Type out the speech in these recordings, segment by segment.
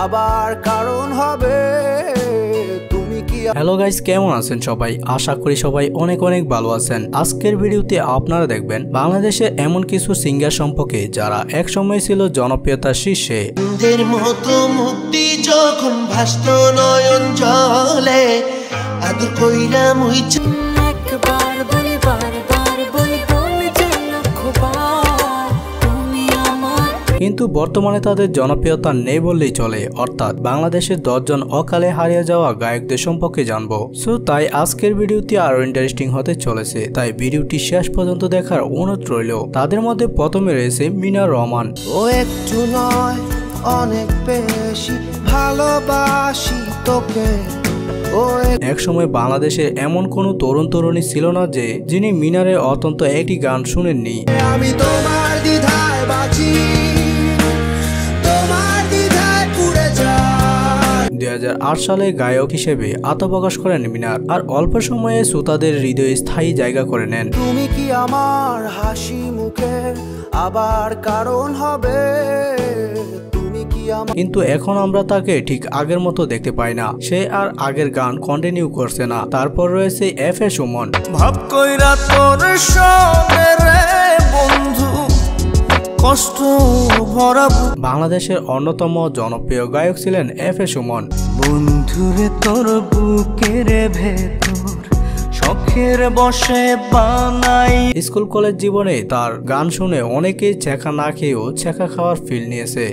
আবার কারণ হবে তুমি কি। হ্যালো গাইস, কেমন আছেন সবাই? আশা করি সবাই অনেক অনেক ভালো আছেন। আজকের ভিডিওতে আপনারা দেখবেন বাংলাদেশে এমন কিছু সিঙ্গার সম্পর্কে যারা এক সময় ছিল জনপ্রিয়তার শীর্ষে। মতো মুক্তি যখন ভাসত নয়ন জলে আদর কইরা মুইছে একবার বলে বারবার বলে বলে তুমি আমার। কিন্তু বর্তমানে তাদের জনপ্রিয়তা নেই বললেই চলে, অর্থাৎ বাংলাদেশের 10 জন অকালে হারিয়ে যাওয়া গায়কদের সম্পর্কে জানবো। সো তাই আজকের ভিডিওটি আরো ইন্টারেস্টিং হতে চলেছে, তাই ভিডিওটি শেষ পর্যন্ত দেখার অনুরোধ রইল। তাদের মধ্যে প্রথমে রয়েছে মিনা রহমান। ও একটু নয় অনেক বেশি ভালোবাসি তোকে। এক সময় বাংলাদেশে এমন কোনো তরুণ তরুণী ছিল না যে যিনি মিনারের অত্যন্ত একটি গান শুনেননি। আমি তোমার দ্বিধায় বাঁচি, তোমার দ্বিধায় পুড়ে যাই। 2008 সালে গায়ক হিসেবে আত্মপ্রকাশ করেন মিনার, আর অল্প সময়ে শ্রোতাদের হৃদয়ে স্থায়ী জায়গা করে নেন। তুমি কি আমার হাসি মুখের আবার কারণ হবে। কিন্তু এখন আমরা তাকে ঠিক আগের মতো দেখতে পাই না, সে আর আগের গান কন্টিনিউ করছে না। তারপর রয়েছে এফ এ সুমন। ভাব কইরা তোর সঙ্গে রে বন্ধু কষ্ট ভরা। বাংলাদেশের অন্যতম জনপ্রিয় গায়ক ছিলেন এফ এ সুমন। বন্ধুরে তোর বুকের ভেতর শখের বসে বানাই। স্কুল কলেজ জীবনে তার গান শুনে অনেকেই ছেঁকা না খেয়েও ছেঁকা খাওয়ার ফিল নিয়েছে।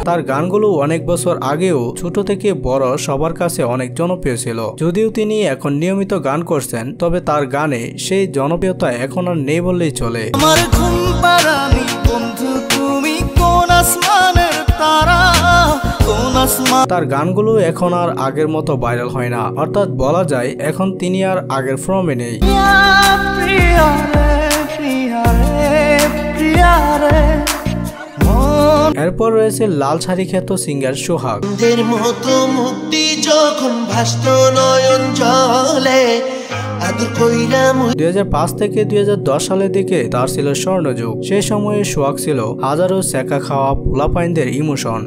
তার গানগুলো অনেক বছর আগেও ছোট থেকে বড় সবার কাছে অনেক জনপ্রিয় ছিল। যদিও তিনি এখন নিয়মিত গান করছেন, তবে তার গানে সেই জনপ্রিয়তা এখন আর নেই বললেই চলে। আমার ঘুম পাড়ানি বন্ধু তুমি কোন আসমানের তারা, কোন আসমান। তার গানগুলো এখন আর আগের মতো ভাইরাল হয় না, অর্থাৎ বলা যায় এখন তিনি আর আগের ফর্মে নেই। এরপর রয়েছে লাল শাড়ি খ্যাত সিঙ্গার সোহাগ। মতো মুক্তি যখন ভাসত নয়ন জলে 2005 থেকে 2010 সালের দিকে তার ছিল স্বর্ণযুগ। সেই সময়ে সোহাগ ছিল হাজারো সেকা খাওয়া পোলাপাইনদের ইমোশন।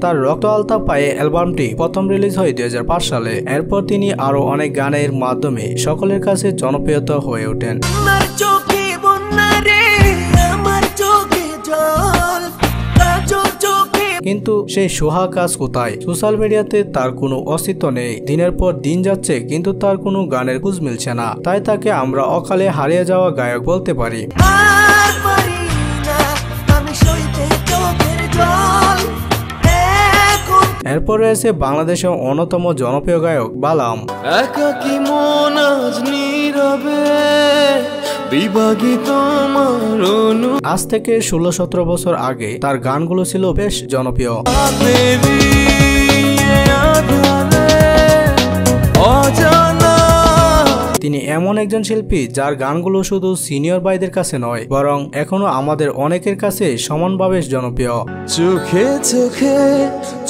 তার রক্ত আলতা পায়ে অ্যালবামটি প্রথম রিলিজ হয় 2005 সালে। এরপর তিনি আরো অনেক গানের মাধ্যমে সকলের কাছে জনপ্রিয়তা হয়ে ওঠেন। কিন্তু সেই সোহাগ আজ কোথায়? সোশ্যাল মিডিয়াতে তার কোনো অস্তিত্ব নেই। দিনের পর দিন যাচ্ছে কিন্তু তার কোনো গানের খোঁজ মিলছে না, তাই তাকে আমরা অকালে হারিয়ে যাওয়া গায়ক বলতে পারি। এরপর রয়েছে বাংলাদেশের অন্যতম জনপ্রিয় গায়ক বালাম। একাকী মন আজ নীরবে বিভাগিত আজ থেকে 16-17 বছর আগে তার গানগুলো ছিল বেশ জনপ্রিয়। তিনি এমন একজন শিল্পী যার গানগুলো শুধু সিনিয়র ভাইদের কাছে নয়, বরং এখনো আমাদের অনেকের কাছে সমানভাবে জনপ্রিয়। চোখে চোখে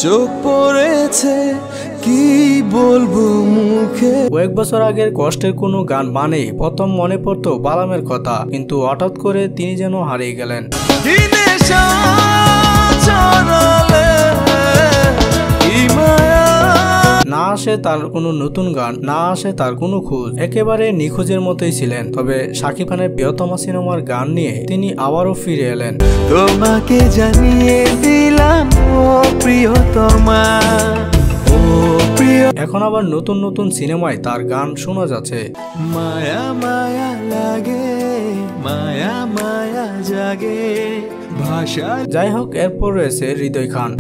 চোখ পড়েছে কি বলবো মুখে। কয়েক বছর আগের কষ্টের কোনো গান মানেই প্রথম মনে পড়তো বালামের কথা, কিন্তু হঠাৎ করে তিনি যেন হারিয়ে গেলেন। না আসে তার কোনো নতুন গান, না আসে তার কোনো খোঁজ, একেবারে নিখোঁজের মতোই ছিলেন। তবে শাকিব খানের প্রিয়তমা সিনেমার গান নিয়ে তিনি আবারও ফিরে এলেন। তোমাকে জানিয়ে দিলাম ও প্রিয়তমা। এখন আবার নতুন নতুন সিনেমায় তার গান শোনা যাচ্ছে। মায়া মায়া লাগে, মায়া মায়া জাগে ভাষা। যাই হোক, এরপর রয়েছে হৃদয় খান।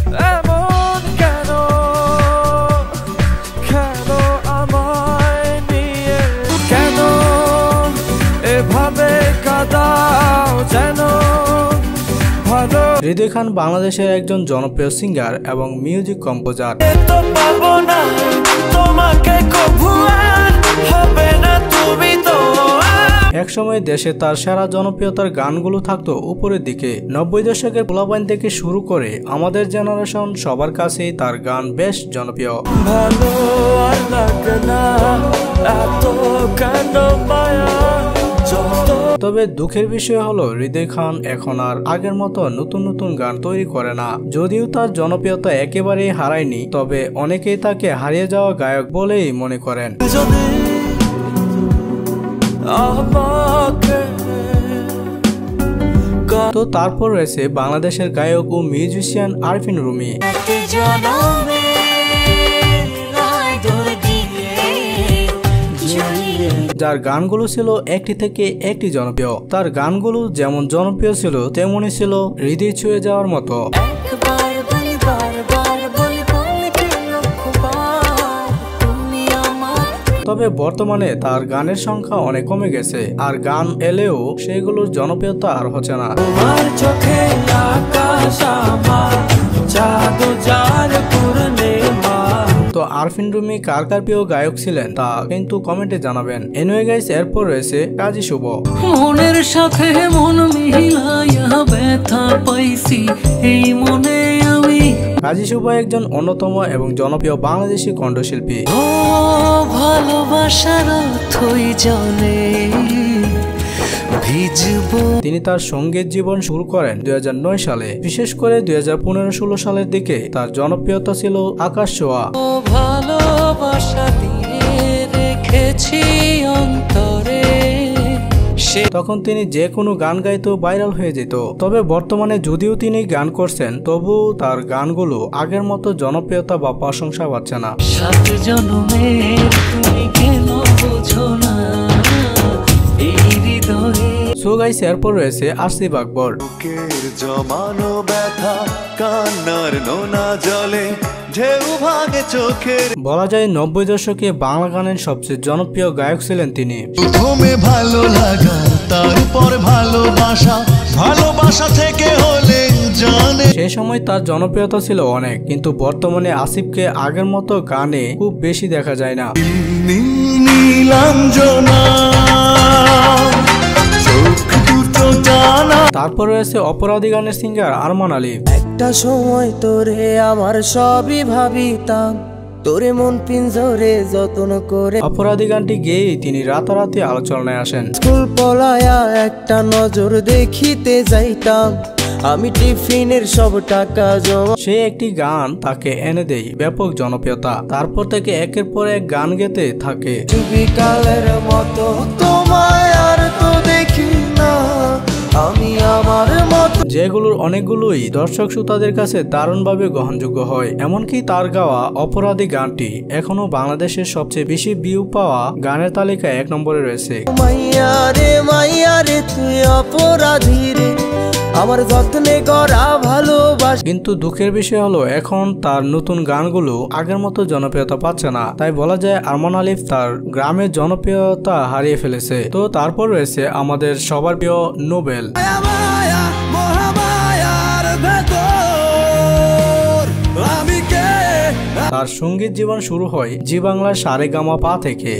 হৃদয় খান বাংলাদেশের একজন জনপ্রিয় সিঙ্গার এবং মিউজিক কম্পোজার। একসময় দেশে তার সেরা জনপ্রিয়তার গানগুলো থাকতো উপরের দিকে। 90 দশকের পোলাপাইন থেকে শুরু করে আমাদের জেনারেশন সবার কাছেই তার গান বেশ জনপ্রিয়। ভালো আর লাগে না এত কেন তবে দুঃখের বিষয় হলো হৃদয় খান এখন আর আগের মতো নতুন নতুন গান তৈরি করে না। যদিও তার জনপ্রিয়তা একেবারেই হারায়নি, তবে অনেকেই তাকে হারিয়ে যাওয়া গায়ক বলেই মনে করেন। তো তারপর রয়েছে বাংলাদেশের গায়ক ও মিউজিশিয়ান আরফিন রুমি। যার গানগুলো ছিল একটি থেকে একটি জনপ্রিয়। তার গানগুলো যেমন জনপ্রিয় ছিল তেমনই ছিল হৃদয় ছুঁয়ে যাওয়ার মতো। তবে বর্তমানে তার গানের সংখ্যা অনেক কমে গেছে, আর গান এলেও সেগুলোর জনপ্রিয়তা আর হচ্ছে না। তো আরফিন রুমি কার কার প্রিয় গায়ক ছিলেন তা কিন্তু কমেন্টে জানাবেন। এনিওয়ে গাইস, এরপর রয়েছে কাজী শুভ। মনের সাথে মন মিলাইয়া ব্যথা পাইছি এই মনে আমি। কাজী শুভ একজন অন্যতম এবং জনপ্রিয় বাংলাদেশি কণ্ঠশিল্পী। ও ভালোবাসার থই জানে তিনি তার সঙ্গীত জীবন শুরু করেন 2009 সালে। বিশেষ করে 2015-16 সালের দিকে তার জনপ্রিয়তা ছিল আকাশ ছোঁয়া। ভালোবাসা দিয়ে রেখেছি অন্তরে। তখন তিনি যে কোনো গান গাইতো ভাইরাল হয়ে যেত। তবে বর্তমানে যদিও তিনি গান করছেন, তবু তার গানগুলো আগের মতো জনপ্রিয়তা বা প্রশংসা পাচ্ছে না। সাত জন্মের তুমি কেন বোঝো না এই হৃদয়ে। সো গাইস, এরপর রয়েছে আসিফ আকবর। জমানো ব্যথা কান্নার নোনা জলে ঢেউ ভাঙে চোখের। বলা যায় 90 দশকে বাংলা গানের সবচেয়ে জনপ্রিয় গায়ক ছিলেন তিনি। প্রথমে ভালো লাগা, তারপর ভালোবাসা, ভালোবাসা থেকে হলে জানে। সেই সময় তার জনপ্রিয়তা ছিল অনেক, কিন্তু বর্তমানে আসিফকে আগের মতো গানে খুব বেশি দেখা যায় না। নীলাঞ্জনা তারপর রয়েছে অপরাধী গানের সিঙ্গার আরমান আলী। একটা সময় তোরে আমার সবই ভাবিতাম, তোরে মন পিঞ্জরে যত্ন করে। অপরাধী গানটি গেয়েই তিনি রাতারাতি আলোচনায় আসেন। স্কুল পলায়া একটা নজর দেখিতে যাইতাম, আমি টিফিনের সব টাকা জমা। সে একটি গান তাকে এনে দেয় ব্যাপক জনপ্রিয়তা। তারপর থেকে একের পর এক গান গেতে থাকে। বিকালের মতো তোমায় আর তো দেখি না আমি আমার মতো, যেগুলোর অনেকগুলোই দর্শক শ্রোতাদের কাছে দারুণভাবে গ্রহণযোগ্য হয়। এমনকি তার গাওয়া অপরাধী গানটি এখনো বাংলাদেশের সবচেয়ে বেশি ভিউ পাওয়া গানের তালিকায় 1 নম্বরে রয়েছে। মাইয়া রে তুই অপরাধী রে, আমার যত্নে করা ভালোবাস। কিন্তু দুঃখের বিষয় হলো এখন তার নতুন গানগুলো আগের মতো জনপ্রিয়তা পাচ্ছে না। তাই বলা যায় আরমান আলী তার গ্রামের জনপ্রিয়তা হারিয়ে ফেলেছে। তো তারপর রয়েছে আমাদের সবার প্রিয় নোবেল। তার সঙ্গীত জীবন শুরু হয় জি বাংলার সারেগামাপা থেকে।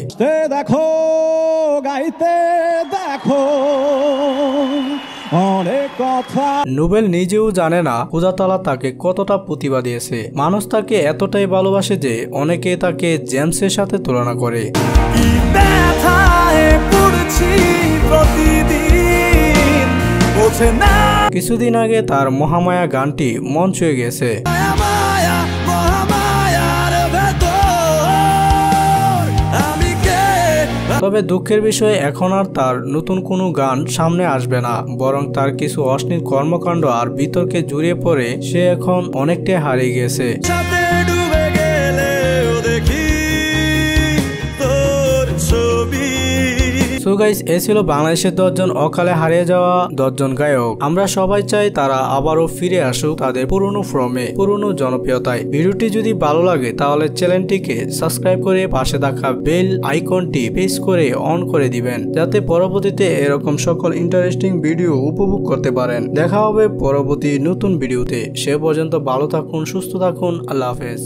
দেখো গাইতে দেখো অনেক কথা। নোবেল নিজেও জানে না খোদাতাআলা তাকে কতটা প্রতিভা দিয়েছে। মানুষ তাকে এতটাই ভালোবাসে যে অনেকে তাকে জেমসের সাথে তুলনা করে। কিছুদিন আগে তার মহামায়া গানটি মন ছুঁয়ে গেছে। তবে দুঃখের বিষয় এখন আর তার নতুন কোনো গান সামনে আসবে না, বরং তার কিছু অশ্লীল কর্মকাণ্ড আর বিতর্কে জড়িয়ে পড়ে সে এখন অনেকটাই হারিয়ে গেছে। সো গাইস, এ ছিল বাংলাদেশের 10 জন অকালে হারিয়ে যাওয়া 10 জন গায়ক। আমরা সবাই চাই তারা আবারও ফিরে আসুক তাদের পুরনো ফর্মে, পুরনো জনপ্রিয়তায়। ভিডিওটি যদি ভালো লাগে তাহলে চ্যানেলটিকে সাবস্ক্রাইব করে পাশে থাকা বেল আইকনটি প্রেস করে অন করে দিবেন, যাতে পরবর্তীতে এরকম সকল ইন্টারেস্টিং ভিডিও উপভোগ করতে পারেন। দেখা হবে পরবর্তী নতুন ভিডিওতে। সে পর্যন্ত ভালো থাকুন, সুস্থ থাকুন। আল্লাহ হাফেজ।